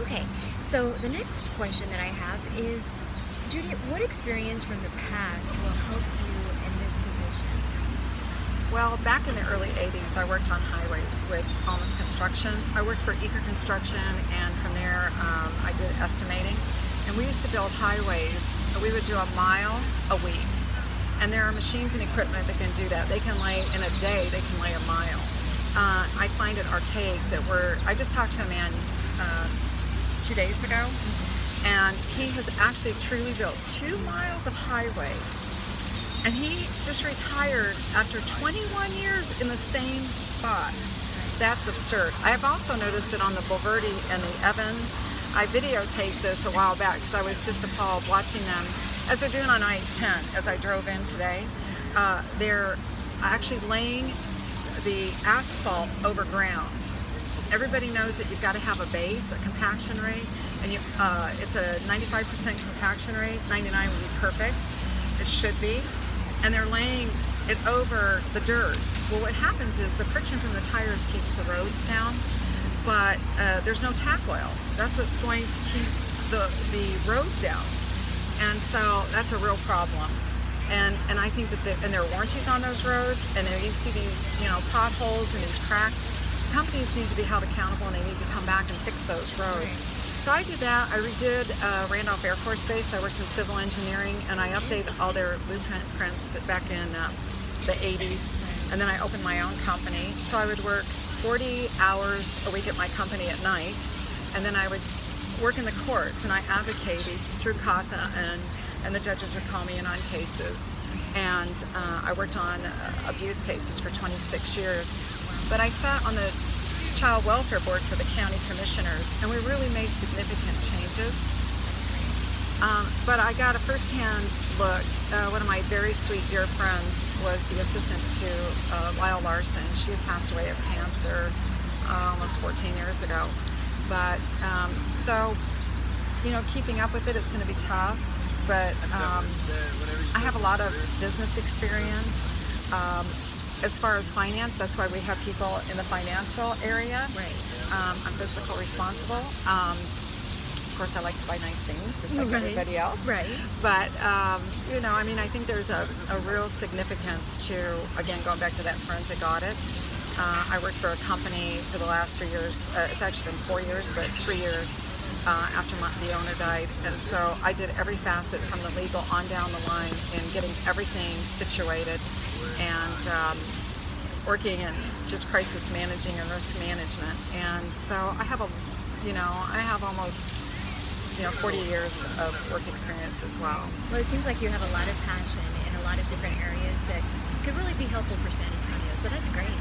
Okay, so the next question that I have is, Judy, what experience from the past will help you in this position? Well, back in the early 80s, I worked on highways with almost construction. I worked for Eager Construction, and from there, I did estimating. And we used to build highways. We would do a mile a week. And there are machines and equipment that can do that. They can lay, in a day, they can lay a mile. I find it archaic that I just talked to a man 2 days ago, and he has actually truly built 2 miles of highway. And he just retired after 21 years in the same spot. That's absurd. I have also noticed that on the Bulverde and the Evans, I videotaped this a while back because I was just appalled watching them as they're doing on IH-10 as I drove in today. They're actually laying the asphalt over ground. Everybody knows that you've got to have a base, a compaction rate, and it's a 95% compaction rate. 99 would be perfect. It should be. And they're laying it over the dirt. Well, what happens is the friction from the tires keeps the roads down, but there's no tack oil. That's what's going to keep the road down. And so that's a real problem. And I think that there are warranties on those roads, and you see these potholes and these cracks. Companies need to be held accountable, and they need to come back and fix those roads. Right. So I did that. I redid Randolph Air Force Base. I worked in civil engineering, and I updated all their blueprints back in the 80s. And then I opened my own company. So I would work 40 hours a week at my company at night, and then I would work in the courts, and I advocated through CASA, and the judges would call me in on cases. And I worked on abuse cases for 26 years. But I sat on the Child Welfare Board for the county commissioners, and we really made significant changes. But I got a first-hand look. One of my very sweet dear friends was the assistant to Lyle Larson. She had passed away of cancer almost 14 years ago. But so, keeping up with it, it's going to be tough. But I have a lot of business experience. As far as finance, that's why we have people in the financial area. Right. I'm fiscal responsible. Of course, I like to buy nice things, just like everybody else. Right. But, I think there's a real significance to, again, going back to that forensic audit. I worked for a company for the last 3 years. It's actually been 4 years, but 3 years after the owner died. And so I did every facet from the legal on down the line in getting everything situated, and working in just crisis managing and risk management. And so I have almost 40 years of work experience as well. Well, it seems like you have a lot of passion in a lot of different areas that could really be helpful for San Antonio, so that's great.